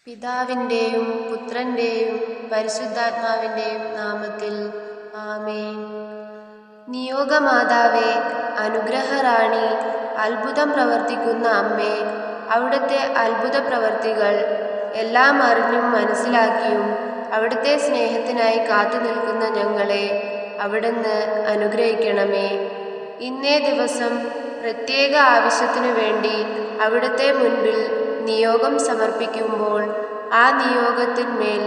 പിതാവിൻ്റെയും പുത്രൻ്റെയും പരിശുദ്ധാത്മാവിൻ്റെയും നാമത്തിൽ ആമേൻ. നിയോഗമാതാവേ, അനുഗ്രഹറാണി, അത്ഭുതം പ്രവർത്തിക്കുന്ന അമ്മേ, അവിടുത്തെ അത്ഭുത പ്രവർത്തികൾ എല്ലാം അറിഞ്ഞും മനസ്സിലാക്കിയും അവിടുത്തെ സ്നേഹത്തിനായി കാത്തു നിൽക്കുന്ന ഞങ്ങളെ അവിടുന്ന് അനുഗ്രഹിക്കണമേ. ഇന്നേ ദിവസം പ്രത്യേക ആവശ്യത്തിനു വേണ്ടി അവിടുത്തെ മുൻപിൽ നിയോഗം സമർപ്പിക്കുമ്പോൾ ആ നിയോഗത്തിന്മേൽ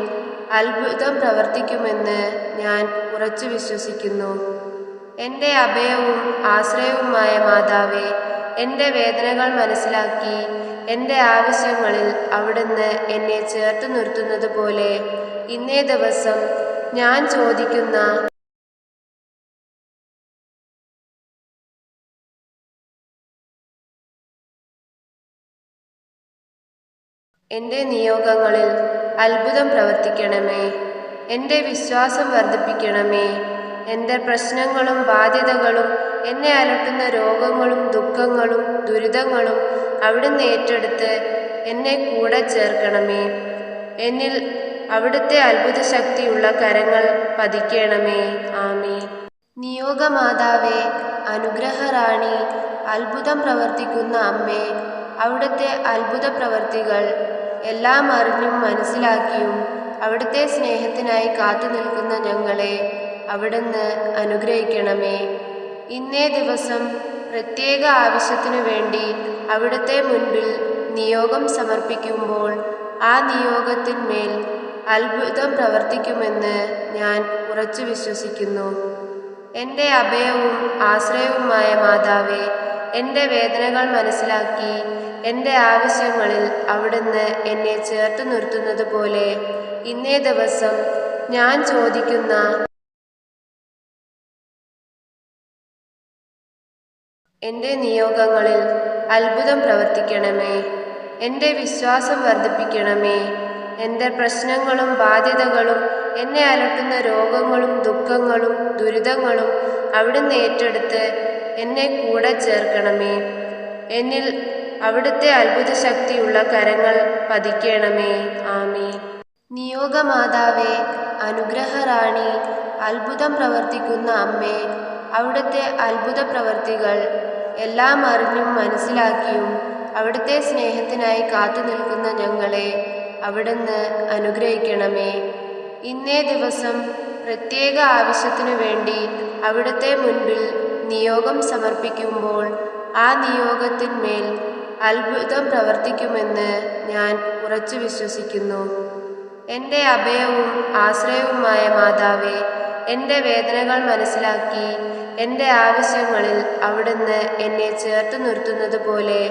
അത്ഭുതം പ്രവർത്തിക്കുമെന്ന് ഞാൻ ഉറച്ചു വിശ്വസിക്കുന്നു. എൻ്റെ അഭയവും ആശ്രയവുമായ മാതാവേ, എൻ്റെ വേദനകൾ മനസ്സിലാക്കി എൻ്റെ ആവശ്യങ്ങളിൽ അവിടുന്ന് എന്നെ ചേർത്ത് നിർത്തുന്നത് പോലെ ഇന്നേ ദിവസം ഞാൻ ചോദിക്കുന്ന എൻ്റെ നിയോഗങ്ങളിൽ അത്ഭുതം പ്രവർത്തിക്കണമേ. എൻ്റെ വിശ്വാസം വർദ്ധിപ്പിക്കണമേ. എൻ്റെ പ്രശ്നങ്ങളും ബാധ്യതകളും എന്നെ അലട്ടുന്ന രോഗങ്ങളും ദുഃഖങ്ങളും ദുരിതങ്ങളും അവിടുന്ന് ഏറ്റെടുത്ത് എന്നെ കൂടെ ചേർക്കണമേ. എന്നിൽ അവിടുത്തെ അത്ഭുത ശക്തിയുള്ള കരങ്ങൾ പതിക്കണമേ. ആമീൻ. നിയോഗമാതാവേ, അനുഗ്രഹറാണി, അത്ഭുതം പ്രവർത്തിക്കുന്ന അമ്മേ, അവിടുത്തെ അത്ഭുത പ്രവർത്തികൾ എല്ലാം അറിഞ്ഞും മനസ്സിലാക്കിയും അവിടുത്തെ സ്നേഹത്തിനായി കാത്തു നിൽക്കുന്ന ഞങ്ങളെ അവിടുന്ന് അനുഗ്രഹിക്കണമേ. ഇന്നേ ദിവസം പ്രത്യേക ആവശ്യത്തിനു വേണ്ടി അവിടുത്തെ മുൻപിൽ നിയോഗം സമർപ്പിക്കുമ്പോൾ ആ നിയോഗത്തിന്മേൽ അത്ഭുതം പ്രവർത്തിക്കുമെന്ന് ഞാൻ ഉറച്ചു വിശ്വസിക്കുന്നു. എൻ്റെ അഭയവും ആശ്രയവുമായ മാതാവേ, എൻ്റെ വേദനകൾ മനസ്സിലാക്കി എൻ്റെ ആവശ്യങ്ങളിൽ അവിടുന്ന് എന്നെ ചേർത്ത് നിർത്തുന്നത് പോലെ ഇന്നേ ദിവസം ഞാൻ ചോദിക്കുന്ന എൻ്റെ നിയോഗങ്ങളിൽ അത്ഭുതം പ്രവർത്തിക്കണമേ. എൻ്റെ വിശ്വാസം വർദ്ധിപ്പിക്കണമേ. എൻ്റെ പ്രശ്നങ്ങളും ബാധ്യതകളും എന്നെ അലട്ടുന്ന രോഗങ്ങളും ദുഃഖങ്ങളും ദുരിതങ്ങളും അവിടുന്ന് ഏറ്റെടുത്ത് എന്നെ കൂടെ ചേർക്കണമേ. എന്നിൽ അവിടുത്തെ അത്ഭുത ശക്തിയുള്ള കരങ്ങൾ പതിക്കണമേ. ആമീൻ. നിയോഗമാതാവേ, അനുഗ്രഹറാണി, അത്ഭുതം പ്രവർത്തിക്കുന്ന അമ്മേ, അവിടുത്തെ അത്ഭുത പ്രവർത്തികൾ എല്ലാം അറിഞ്ഞും മനസ്സിലാക്കിയും അവിടുത്തെ സ്നേഹത്തിനായി കാത്തു നിൽക്കുന്ന ഞങ്ങളെ അവിടുന്ന് അനുഗ്രഹിക്കണമേ. ഇന്നേ ദിവസം പ്രത്യേക ആവശ്യത്തിനു വേണ്ടി അവിടുത്തെ മുൻപിൽ നിയോഗം സമർപ്പിക്കുമ്പോൾ ആ നിയോഗത്തിന്മേൽ അത്ഭുതം പ്രവർത്തിക്കുമെന്ന് ഞാൻ ഉറച്ചു വിശ്വസിക്കുന്നു. എൻ്റെ അഭയവും ആശ്രയവുമായ മാതാവേ, എൻ്റെ വേദനകൾ മനസ്സിലാക്കി എൻ്റെ ആവശ്യങ്ങളിൽ അവിടുന്ന് എന്നെ ചേർത്ത് നിർത്തുന്നത് പോലെ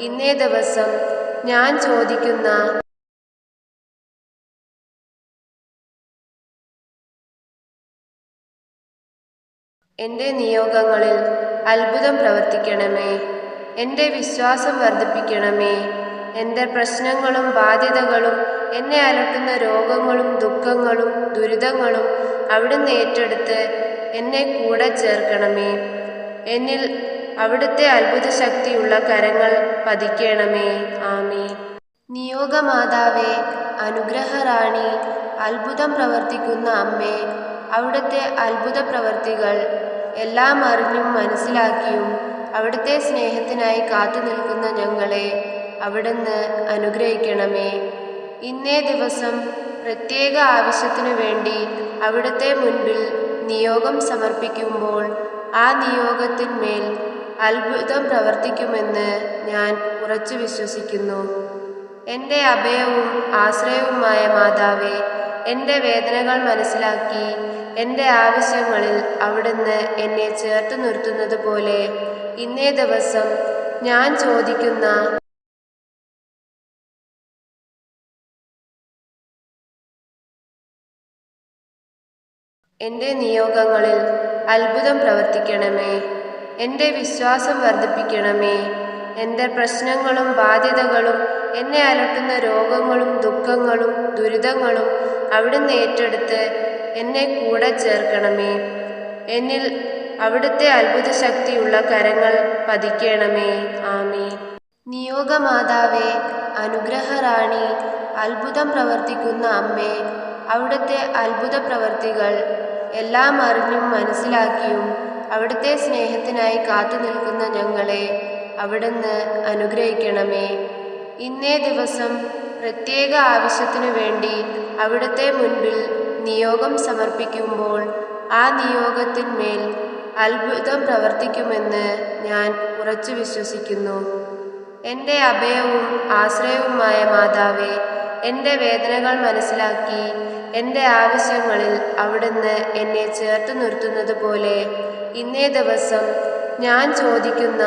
ഇന്നേ ദിവസം ഞാൻ ചോദിക്കുന്ന എൻ്റെ നിയോഗങ്ങളിൽ അത്ഭുതം പ്രവർത്തിക്കണമേ. എൻ്റെ വിശ്വാസം വർദ്ധിപ്പിക്കണമേ. എൻ്റെ പ്രശ്നങ്ങളും ബാധ്യതകളും എന്നെ അലട്ടുന്ന രോഗങ്ങളും ദുഃഖങ്ങളും ദുരിതങ്ങളും അവിടുന്ന് ഏറ്റെടുത്ത് എന്നെ കൂടെ ചേർക്കണമേ. എന്നിൽ അവിടുത്തെ അത്ഭുത ശക്തിയുള്ള കരങ്ങൾ പതിക്കണമേ. ആമീൻ. നിയോഗമാതാവേ, അനുഗ്രഹറാണി, അത്ഭുതം പ്രവർത്തിക്കുന്ന അമ്മേ, അവിടുത്തെ അത്ഭുത പ്രവർത്തികൾ എല്ലാം അറിഞ്ഞും മനസ്സിലാക്കിയും അവിടുത്തെ സ്നേഹത്തിനായി കാത്തു നിൽക്കുന്ന ഞങ്ങളെ അവിടുന്ന് അനുഗ്രഹിക്കണമേ. ഇന്നേ ദിവസം പ്രത്യേക ആവശ്യത്തിനു വേണ്ടി അവിടുത്തെ മുൻപിൽ നിയോഗം സമർപ്പിക്കുമ്പോൾ ആ നിയോഗത്തിന്മേൽ അത്ഭുതം പ്രവർത്തിക്കുമെന്ന് ഞാൻ ഉറച്ചു വിശ്വസിക്കുന്നു. എൻ്റെ അഭയവും ആശ്രയവുമായ മാതാവേ, എൻ്റെ വേദനകൾ മനസ്സിലാക്കി എൻ്റെ ആവശ്യങ്ങളിൽ അവിടുന്ന് എന്നെ ചേർത്ത് നിർത്തുന്നത് പോലെ ഇന്നേ ദിവസം ഞാൻ ചോദിക്കുന്ന എൻ്റെ നിയോഗങ്ങളിൽ അത്ഭുതം പ്രവർത്തിക്കണമേ. എൻ്റെ വിശ്വാസം വർദ്ധിപ്പിക്കണമേ. എൻ്റെ പ്രശ്നങ്ങളും ബാധ്യതകളും എന്നെ അലട്ടുന്ന രോഗങ്ങളും ദുഃഖങ്ങളും ദുരിതങ്ങളും അവിടുന്ന് ഏറ്റെടുത്ത് എന്നെ കൂടെ ചേർക്കണമേ. എന്നിൽ അവിടുത്തെ അത്ഭുത ശക്തിയുള്ള കരങ്ങൾ പതിക്കണമേ. ആമീൻ. നിയോഗമാതാവേ, അനുഗ്രഹറാണി, അത്ഭുതം പ്രവർത്തിക്കുന്ന അമ്മേ, അവിടുത്തെ അത്ഭുത പ്രവർത്തികൾ എല്ലാം അറിഞ്ഞും മനസ്സിലാക്കിയും അവിടുത്തെ സ്നേഹത്തിനായി കാത്തുനിൽക്കുന്ന ഞങ്ങളെ അവിടുന്ന് അനുഗ്രഹിക്കണമേ. ഇന്നേ ദിവസം പ്രത്യേക ആവശ്യത്തിനു വേണ്ടി അവിടുത്തെ മുൻപിൽ നിയോഗം സമർപ്പിക്കുമ്പോൾ ആ നിയോഗത്തിന്മേൽ അത്ഭുതം പ്രവർത്തിക്കുമെന്ന് ഞാൻ ഉറച്ചു വിശ്വസിക്കുന്നു. എൻ്റെ അഭയവും ആശ്രയവുമായ മാതാവേ, എൻ്റെ വേദനകൾ മനസ്സിലാക്കി എൻ്റെ ആവശ്യങ്ങളിൽ അവിടുന്ന് എന്നെ ചേർത്ത് നിർത്തുന്നത് പോലെ ഇന്നേ ദിവസം ഞാൻ ചോദിക്കുന്ന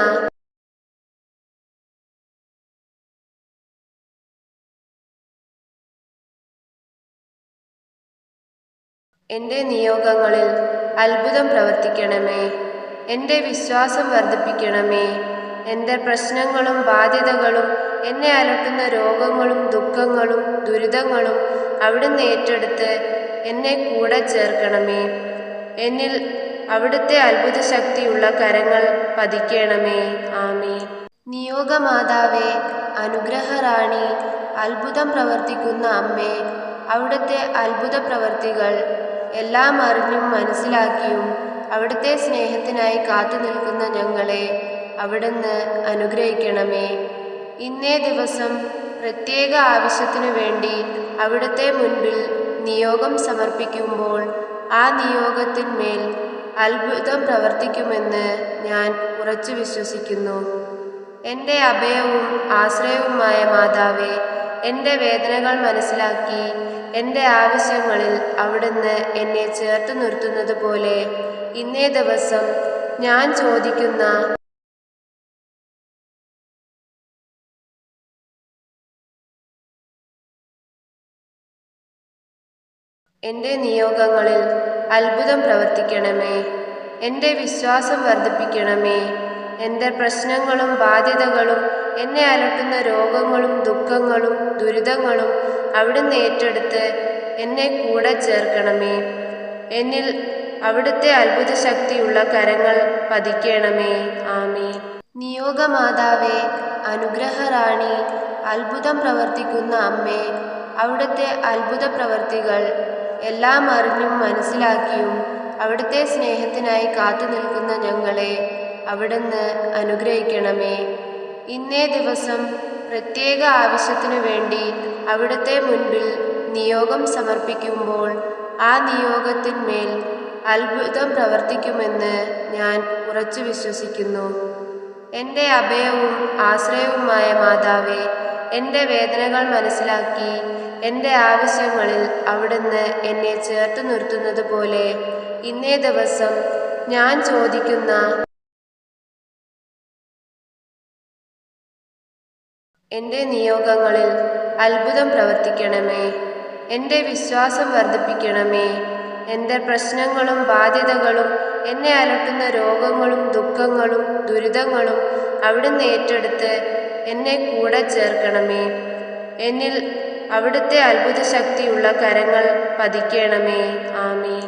എൻ്റെ നിയോഗങ്ങളിൽ അത്ഭുതം പ്രവർത്തിക്കണമേ. എൻ്റെ വിശ്വാസം വർദ്ധിപ്പിക്കണമേ. എൻ്റെ പ്രശ്നങ്ങളും ബാധ്യതകളും എന്നെ അലട്ടുന്ന രോഗങ്ങളും ദുഃഖങ്ങളും ദുരിതങ്ങളും അവിടുന്ന് ഏറ്റെടുത്ത് എന്നെ കൂടെ ചേർക്കണമേ. എന്നിൽ അവിടുത്തെ അത്ഭുത ശക്തിയുള്ള കരങ്ങൾ പതിക്കണമേ. ആമീൻ. നിയോഗമാതാവേ, അനുഗ്രഹറാണി, അത്ഭുതം പ്രവർത്തിക്കുന്ന അമ്മേ, അവിടുത്തെ അത്ഭുത പ്രവർത്തികൾ എല്ലാം അറിഞ്ഞും മനസ്സിലാക്കിയും അവിടുത്തെ സ്നേഹത്തിനായി കാത്തുനിൽക്കുന്ന ഞങ്ങളെ അവിടുന്ന് അനുഗ്രഹിക്കണമേ. ഇന്നേ ദിവസം പ്രത്യേക ആവശ്യത്തിനു വേണ്ടി അവിടുത്തെ മുൻപിൽ നിയോഗം സമർപ്പിക്കുമ്പോൾ ആ നിയോഗത്തിന്മേൽ അത്ഭുതം പ്രവർത്തിക്കുമെന്ന് ഞാൻ ഉറച്ചു വിശ്വസിക്കുന്നു. എൻ്റെ അഭയവും ആശ്രയവുമായ മാതാവേ, എൻ്റെ വേദനകൾ മനസ്സിലാക്കി എൻ്റെ ആവശ്യങ്ങളിൽ അവിടുന്ന് എന്നെ ചേർത്ത് നിർത്തുന്നത് പോലെ ഇന്നേ ദിവസം ഞാൻ ചോദിക്കുന്ന എൻ്റെ നിയോഗങ്ങളിൽ അത്ഭുതം പ്രവർത്തിക്കണമേ. എൻ്റെ വിശ്വാസം വർദ്ധിപ്പിക്കണമേ. എൻ്റെ പ്രശ്നങ്ങളും ബാധ്യതകളും എന്നെ അലട്ടുന്ന രോഗങ്ങളും ദുഃഖങ്ങളും ദുരിതങ്ങളും അവിടുന്ന് ഏറ്റെടുത്ത് എന്നെ കൂടെ ചേർക്കണമേ. എന്നിൽ അവിടുത്തെ അത്ഭുത ശക്തിയുള്ള കരങ്ങൾ പതിക്കണമേ. ആമീൻ. നിയോഗമാതാവേ, അനുഗ്രഹറാണി, അത്ഭുതം പ്രവർത്തിക്കുന്ന അമ്മേ, അവിടുത്തെ അത്ഭുത പ്രവർത്തികൾ എല്ലാം അറിഞ്ഞും മനസ്സിലാക്കിയും അവിടുത്തെ സ്നേഹത്തിനായി കാത്തുനിൽക്കുന്ന ഞങ്ങളെ അവിടുന്ന് അനുഗ്രഹിക്കണമേ. ഇന്നേ ദിവസം പ്രത്യേക ആവശ്യത്തിനു വേണ്ടി അവിടുത്തെ മുൻപിൽ നിയോഗം സമർപ്പിക്കുമ്പോൾ ആ നിയോഗത്തിന്മേൽ അത്ഭുതം പ്രവർത്തിക്കുമെന്ന് ഞാൻ ഉറച്ചു വിശ്വസിക്കുന്നു. എൻ്റെ അഭയവും ആശ്രയവുമായ മാതാവേ, എൻ്റെ വേദനകൾ മനസ്സിലാക്കി എൻ്റെ ആവശ്യങ്ങളിൽ അവിടുന്ന് എന്നെ ചേർത്ത് നിർത്തുന്നത് പോലെ ഇന്നേ ദിവസം ഞാൻ ചോദിക്കുന്ന എൻ്റെ നിയോഗങ്ങളിൽ അത്ഭുതം പ്രവർത്തിക്കണമേ. എൻ്റെ വിശ്വാസം വർദ്ധിപ്പിക്കണമേ. എൻ്റെ പ്രശ്നങ്ങളും ബാധ്യതകളും എന്നെ അലട്ടുന്ന രോഗങ്ങളും ദുഃഖങ്ങളും ദുരിതങ്ങളും അവിടുന്ന് ഏറ്റെടുത്ത് എന്നെ കൂടെ ചേർക്കണമേ. എന്നിൽ അവിടുത്തെ അത്ഭുത ശക്തിയുള്ള കരങ്ങൾ പതിക്കണമേ. ആമീൻ.